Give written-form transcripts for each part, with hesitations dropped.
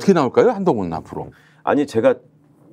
어떻게 나올까요? 한동훈은 앞으로. 아니 제가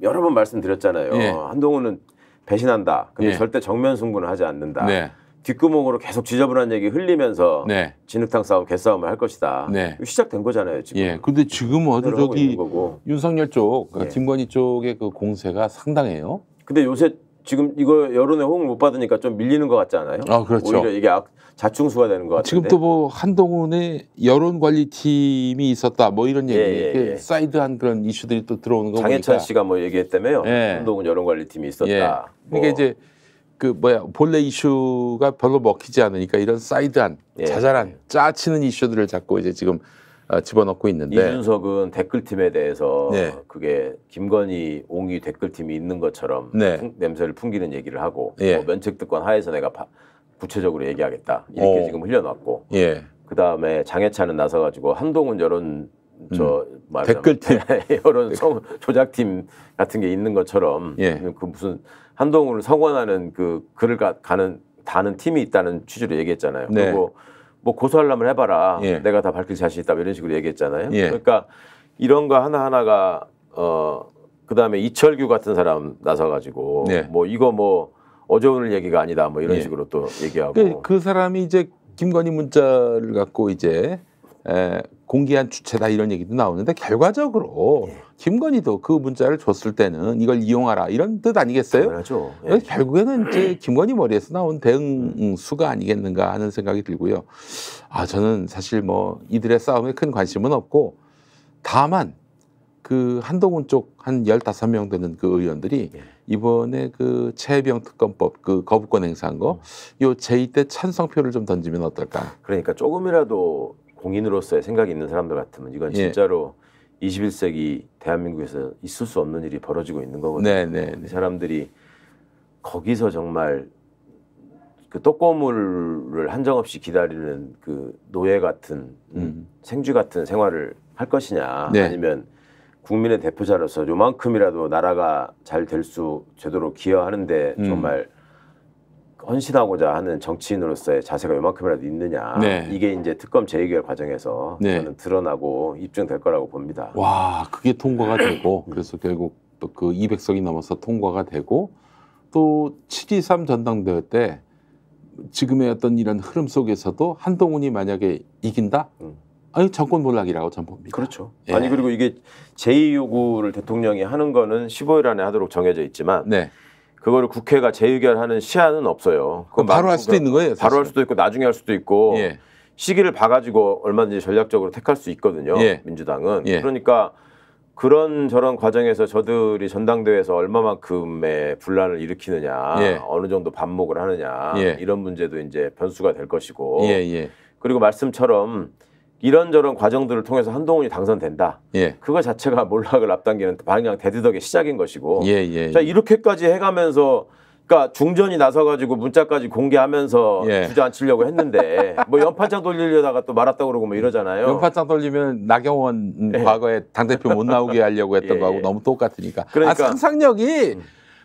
여러 번 말씀드렸잖아요. 예. 한동훈은 배신한다. 근데 예. 절대 정면 승부는 하지 않는다. 네. 뒷구멍으로 계속 지저분한 얘기 흘리면서 네. 진흙탕 싸움, 개싸움을 할 것이다. 네. 시작된 거잖아요 지금. 예. 근데 지금 어디 그대로 하고 저기 있는 거고. 윤석열 쪽, 예. 김건희 쪽의 그 공세가 상당해요. 근데 요새 지금 이거 여론의 호응을 못 받으니까 좀 밀리는 것 같지 않아요? 아, 그렇죠. 오히려 이게 자충수가 되는 것 같은데. 지금 또 뭐 한동훈의 여론관리팀이 있었다 뭐 이런 얘기, 예. 사이드한 그런 이슈들이 또 들어오는 거 장해찬 보니까. 씨가 뭐 얘기했다며요. 예. 한동훈 여론관리팀이 있었다. 예. 뭐. 그러니까 이제 그 본래 이슈가 별로 먹히지 않으니까 이런 사이드한 예. 자잘한 짜치는 이슈들을 자꾸 이제 지금 집어넣고 있는데. 이준석은 댓글팀에 대해서 네. 그게 김건희 옹이 댓글팀이 있는 것처럼 네. 냄새를 풍기는 얘기를 하고 예. 뭐 면책특권 하에서 내가 구체적으로 얘기하겠다 이렇게 지금 흘려놨고 예. 그다음에 장해찬은 나서가지고 한동훈 여론 댓글팀. 여론 조작팀 같은 게 있는 것처럼 예. 그 무슨 한동훈을 성원하는 그 글을 다는 팀이 있다는 취지로 얘기했잖아요. 네. 그리고 뭐 고소하려면 해봐라. 예. 내가 다 밝힐 자신 있다. 이런 식으로 얘기했잖아요. 예. 그러니까 이런 거 하나하나가 그다음에 이철규 같은 사람 나서가지고 네. 뭐 이거 뭐 어제 오늘 얘기가 아니다. 뭐 이런 예. 식으로 또 얘기하고 그 사람이 이제 김건희 문자를 갖고 이제 공개한 주체다 이런 얘기도 나오는데 결과적으로 김건희도 그 문자를 줬을 때는 이걸 이용하라 이런 뜻 아니겠어요? 당연하죠. 그래서 결국에는 이제 김건희 머리에서 나온 대응수가 아니겠는가 하는 생각이 들고요. 저는 사실 뭐 이들의 싸움에 큰 관심은 없고 다만 그 한동훈 쪽 한 15명 되는 그 의원들이 이번에 그 최혜병 특검법 그 거부권 행사한 거 요 제2 때 찬성표를 좀 던지면 어떨까? 그러니까 조금이라도 공인으로서의 생각이 있는 사람들 같으면 이건 진짜로 21세기 대한민국에서 있을 수 없는 일이 벌어지고 있는 거거든요. 이 사람들이 거기서 정말 그 떡고물을 한정없이 기다리는 그 노예 같은 생쥐 같은 생활을 할 것이냐 아니면 국민의 대표자로서 요만큼이라도 나라가 잘 될 수 되도록 기여하는데 정말 헌신하고자 하는 정치인으로서의 자세가 요만큼이라도 있느냐 이게 이제 특검 재의결 과정에서 저는 드러나고 입증될 거라고 봅니다. 와, 그게 통과가 되고 그래서 결국 또 그 200석이 넘어서 통과가 되고 또 7.23 전당대회 때 지금의 어떤 이런 흐름 속에서도 한동훈이 만약에 이긴다? 정권 몰락이라고 저는 봅니다. 그렇죠. 예. 아니 그리고 이게 제2 요구를 대통령이 하는 거는 15일 안에 하도록 정해져 있지만 그거를 국회가 재의결하는 시한은 없어요. 바로 할 수도 있는 거예요. 사실. 바로 할 수도 있고 나중에 할 수도 있고 시기를 봐가지고 얼마든지 전략적으로 택할 수 있거든요. 민주당은. 그러니까 그런 저런 과정에서 저들이 전당대회에서 얼마만큼의 분란을 일으키느냐, 어느 정도 반목을 하느냐 이런 문제도 이제 변수가 될 것이고 그리고 말씀처럼 이런저런 과정들을 통해서 한동훈이 당선된다. 그거 자체가 몰락을 앞당기는 그냥 대두덕의 시작인 것이고 자, 이렇게까지 해가면서 그러니까 중전이 나서가지고 문자까지 공개하면서 주저앉히려고 했는데 뭐 연판장 돌리려다가 또 말았다고 그러고 뭐 이러잖아요. 연판장 돌리면 나경원 과거에 당대표 못 나오게 하려고 했던 거하고 너무 똑같으니까. 그러니까 상상력이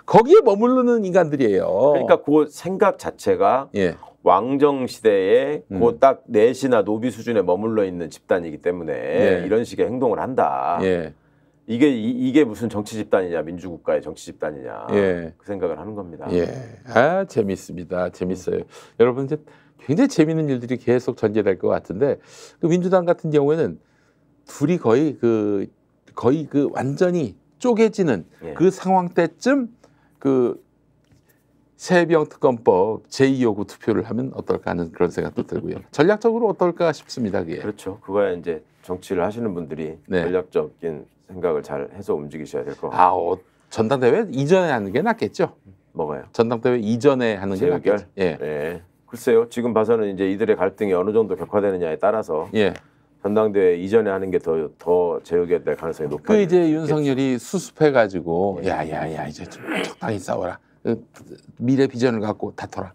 거기에 머무르는 인간들이에요. 그러니까 그 생각 자체가 왕정 시대에 그 딱 내시나 노비 수준에 머물러 있는 집단이기 때문에 이런 식의 행동을 한다. 이게 무슨 정치 집단이냐, 민주국가의 정치 집단이냐 그 생각을 하는 겁니다. 재밌습니다. 재밌어요. 여러분 이제 굉장히 재밌는 일들이 계속 전개될 것 같은데 그 민주당 같은 경우에는 둘이 거의 그 완전히 쪼개지는 그 상황 때쯤 그 최혜병 특검법 제2요구 투표를 하면 어떨까 하는 그런 생각도 들고요. 전략적으로 어떨까 싶습니다. 그게. 그렇죠. 그거야 이제 정치를 하시는 분들이 전략적인 생각을 잘 해서 움직이셔야 될 것 같아요. 전당대회 이전에 하는 게 낫겠죠? 뭐가요? 전당대회 이전에 하는 게 낫겠죠? 글쎄요. 지금 봐서는 이제 이들의 갈등이 어느 정도 격화되느냐에 따라서 전당대회 이전에 하는 게 더 재의결될 가능성이 높아요. 그 이제 윤석열이 수습해가지고 야야야 이제 좀 적당히 싸워라. 미래 비전을 갖고 다퉈라.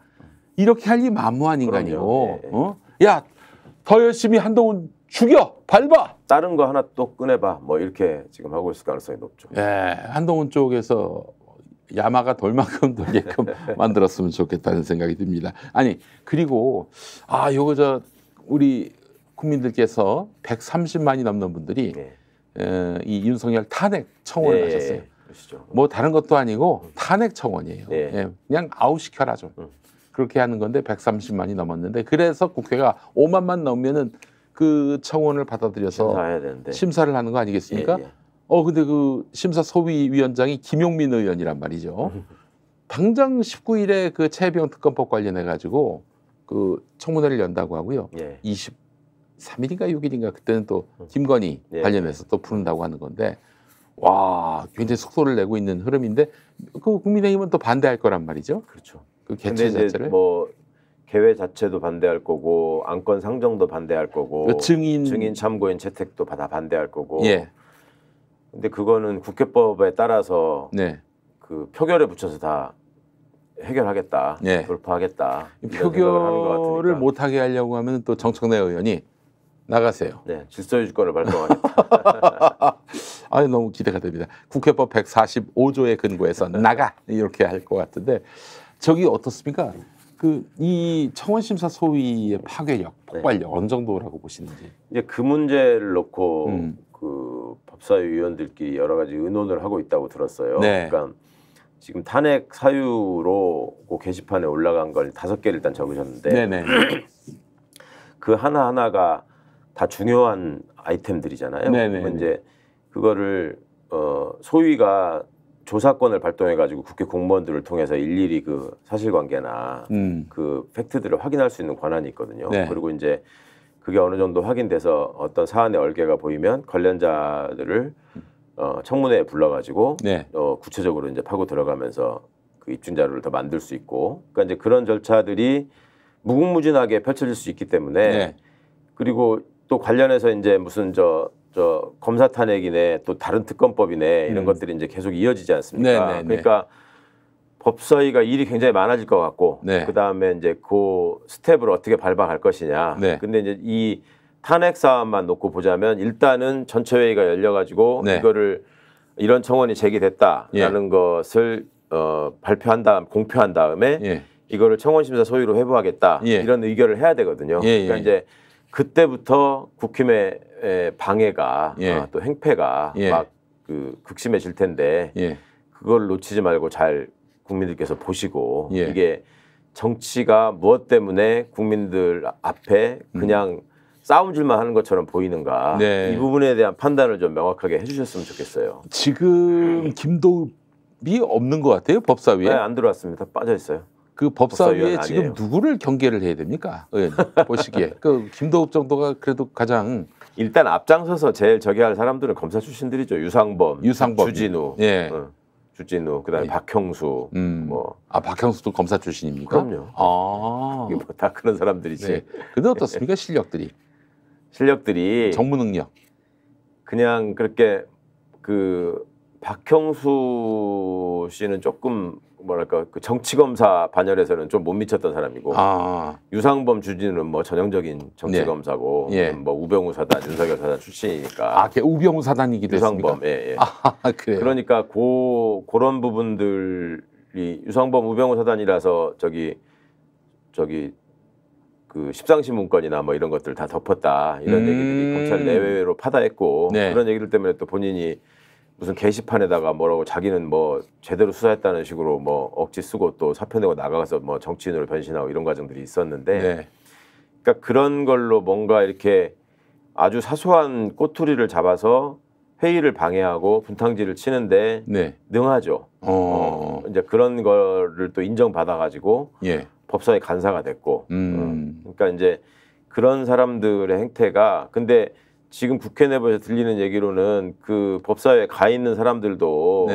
이렇게 할 리 만무한 인간이고 야, 더 열심히 한동훈 죽여! 밟아! 다른 거 하나 또 꺼내봐. 뭐 이렇게 지금 하고 있을 가능성이 높죠. 한동훈 쪽에서 야마가 돌만큼 돌게끔 만들었으면 좋겠다는 생각이 듭니다. 아니 그리고 요거 우리 국민들께서 130만이 넘는 분들이 이 윤석열 탄핵 청원을 하셨어요. 그러시죠. 뭐 다른 것도 아니고 탄핵 청원이에요. 예. 그냥 아웃시켜라 좀. 그렇게 하는 건데 130만이 넘었는데 그래서 국회가 5만만 넘으면은 그 청원을 받아들여서 심사해야 되는데. 심사를 하는 거 아니겠습니까? 예. 근데 그 심사 소위위원장이 김용민 의원이란 말이죠. 당장 19일에 그 최혜병 특검법 관련해 가지고 그 청문회를 연다고 하고요. 23일인가 6일인가 그때는 또 김건희 관련해서 또 푸른다고 하는 건데 와 굉장히 속도를 내고 있는 흐름인데 그 국민의힘은 또 반대할 거란 말이죠. 그렇죠. 그 개최 자체를 뭐 개회 자체도 반대할 거고 안건 상정도 반대할 거고 그 증인 참고인 채택도 다 반대할 거고. 예. 근데 그거는 국회법에 따라서 그 표결에 붙여서 다 해결하겠다, 돌파하겠다. 표결을 못하게 하려고 하면 또 정청래 의원이 나가세요. 네, 질서유지권을 발동하겠다. 아유 너무 기대가 됩니다. 국회법 145조에 근거해서 나가 이렇게 할 것 같은데 저기 어떻습니까? 그 이 청원심사 소위의 파괴력, 폭발력 어느 정도라고 보시는지? 이제 그 문제를 놓고 그 법사위 위원들끼리 여러 가지 의논을 하고 있다고 들었어요. 그러니까 지금 탄핵 사유로 그 게시판에 올라간 걸 5개를 일단 적으셨는데 그 하나하나가 다 중요한 아이템들이잖아요. 그러면 이제 그거를 소위가 조사권을 발동해 가지고 국회 공무원들을 통해서 일일이 그 사실관계나 그 팩트들을 확인할 수 있는 권한이 있거든요. 그리고 이제 그게 어느 정도 확인돼서 어떤 사안의 얼개가 보이면 관련자들을 청문회에 불러가지고 구체적으로 이제 파고 들어가면서 그 입증 자료를 더 만들 수 있고, 그러니까 이제 그런 절차들이 무궁무진하게 펼쳐질 수 있기 때문에 그리고 또 관련해서 이제 무슨 저 검사 탄핵이네 또 다른 특검법이네 이런 것들이 이제 계속 이어지지 않습니까? 그러니까 법사위가 일이 굉장히 많아질 것 같고 그 다음에 이제 그 스텝을 어떻게 밟아갈 것이냐. 근데 이제 이 탄핵 사안만 놓고 보자면 일단은 전체회의가 열려가지고 이거를 이런 청원이 제기됐다라는 것을 발표한 다음 공표한 다음에 이거를 청원심사 소위로 회부하겠다 이런 의결을 해야 되거든요. 그러니까 이제 그때부터 국힘의 방해가 또 행패가 막 그 극심해질 텐데 그걸 놓치지 말고 잘 국민들께서 보시고 이게 정치가 무엇 때문에 국민들 앞에 그냥 싸움질만 하는 것처럼 보이는가 이 부분에 대한 판단을 좀 명확하게 해주셨으면 좋겠어요. 지금 김도읍이 없는 것 같아요 법사위에? 네, 안 들어왔습니다. 빠져 있어요. 그 법사위에 지금 누구를 경계를 해야 됩니까? 의원님 보시기에 그 김도읍 정도가 그래도 가장 일단 앞장서서 제일 저기 할 사람들은 검사 출신들이죠. 유상범, 주진우, 주진우, 그다음에 박형수, 박형수도 검사 출신입니까? 그럼요. 이게 뭐 다 그런 사람들이지. 근데 어떻습니까 실력들이 정무 능력 그냥 그렇게 그 박형수 씨는 조금 뭐랄까 그 정치 검사 반열에서는 좀 못 미쳤던 사람이고 유상범 주진우는 뭐 전형적인 정치 검사고 뭐 우병우 사단 윤석열 사단 출신이니까 걔 우병우 사단이기도 유상범 그래요. 그러니까 그런 부분들이 유상범 우병우 사단이라서 저기 그 십상시 문건이나 뭐 이런 것들 다 덮었다 이런 얘기들이 검찰 내외로 파다했고 그런 얘기들 때문에 또 본인이 무슨 게시판에다가 뭐라고 자기는 뭐 제대로 수사했다는 식으로 뭐 억지 쓰고 또 사표 내고 나가서 뭐 정치인으로 변신하고 이런 과정들이 있었는데 그러니까 그런 걸로 뭔가 이렇게 아주 사소한 꼬투리를 잡아서 회의를 방해하고 분탕질을 치는데 능하죠. 이제 그런 거를 또 인정받아 가지고 법사위 간사가 됐고 그러니까 이제 그런 사람들의 행태가 근데 지금 국회 내부에서 들리는 얘기로는 그 법사위에 가 있는 사람들도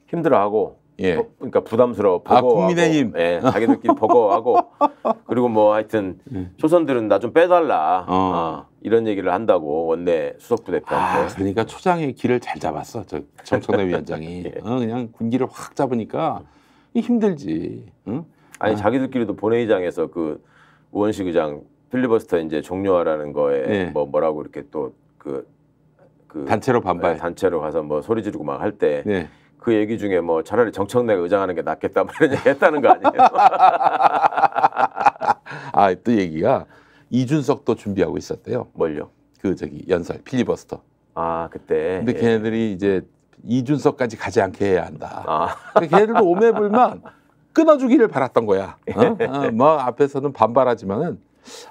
힘들어하고 그러니까 부담스러워 버거워하고 국민의힘 자기들끼리 버거워하고 그리고 뭐 하여튼 초선들은 나 좀 빼달라 이런 얘기를 한다고 원내 수석부 대표한테 그러니까 초장의 길을 잘 잡았어 저 정청래 위원장이 그냥 군기를 확 잡으니까 힘들지. 아니 자기들끼리도 본회의장에서 그 우원식 의장 필리버스터 이제 종료하라는 거에 뭐라고 이렇게 또 그 단체로 반발 단체로 가서 뭐 소리 지르고 막 할 때 그 얘기 중에 뭐 차라리 정청래가 의장하는 게 낫겠다 뭐 이런 얘기 했다는 거 아니에요? 또 얘기가 이준석도 준비하고 있었대요. 뭘요? 그 저기 연설 필리버스터 아 그때. 근데 예. 걔네들이 이제 이준석까지 가지 않게 해야 한다. 아. 그러니까 걔네들도 오매불만 끊어주기를 바랐던 거야. 뭐 앞에서는 반발하지만은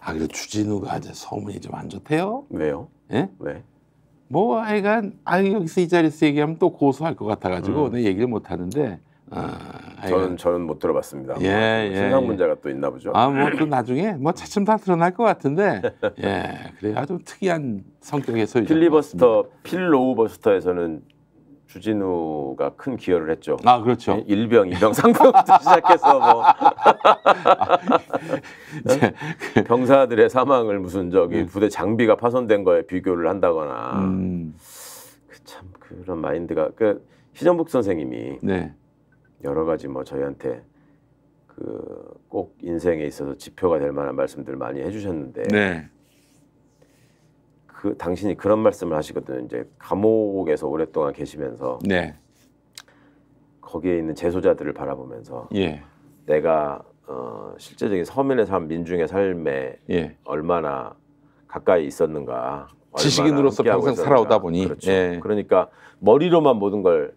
그래도 주진우가 이제 소문이 좀 안 좋대요. 왜요? 예? 왜? 뭐 하여간 여기서 이 자리에서 얘기하면 또 고소할 것 같아가지고 내 얘기를 못 하는데. 저는 못 들어봤습니다. 예, 신상 문제가 또 있나 보죠. 뭐 또 나중에 뭐 차츰 다 드러날 것 같은데. 그래 아주 특이한 성격의 소유자. 필로우 버스터에서는 주진우가 큰 기여를 했죠. 그렇죠. 일병, 이병 상병부터 시작해서 뭐 병사들의 사망을 무슨 부대 장비가 파손된 거에 비교를 한다거나 참 그런 마인드가 희정복 선생님이 여러 가지 뭐 저희한테 꼭 인생에 있어서 지표가 될 만한 말씀들 많이 해주셨는데 당신이 그런 말씀을 하시거든요. 이제 감옥에서 오랫동안 계시면서 거기에 있는 재소자들을 바라보면서 내가 실제적인 서민의 삶, 민중의 삶에 얼마나 가까이 있었는가. 지식인으로서 평생 살아오다 보니. 그렇죠. 그러니까 머리로만 모든 걸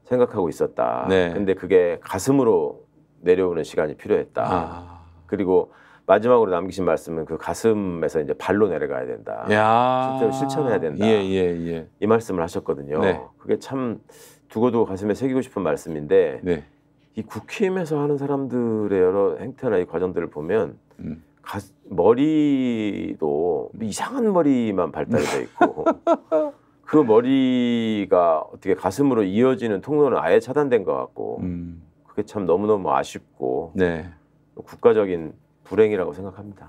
생각하고 있었다. 근데 그게 가슴으로 내려오는 시간이 필요했다. 그리고 마지막으로 남기신 말씀은 그 가슴에서 이제 발로 내려가야 된다. 실제로 실천해야 된다. 이 말씀을 하셨거든요. 그게 참 두고두고 가슴에 새기고 싶은 말씀인데 이 국힘에서 하는 사람들의 여러 행태나 이 과정들을 보면 머리도 이상한 머리만 발달이 돼 있고 그 머리가 어떻게 가슴으로 이어지는 통로는 아예 차단된 것 같고 그게 참 너무너무 아쉽고 국가적인 불행이라고 생각합니다.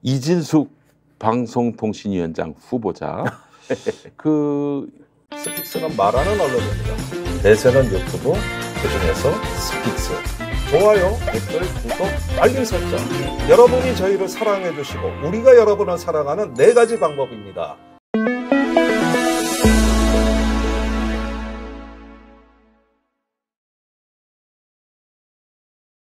이진숙 방송통신위원장 후보자. 스픽스는 말하는 언론입니다. 대세는 유튜브, 그중에서 스픽스. 좋아요, 댓글, 구독, 알림 설정. 여러분이 저희를 사랑해 주시고 우리가 여러분을 사랑하는 4가지 방법입니다.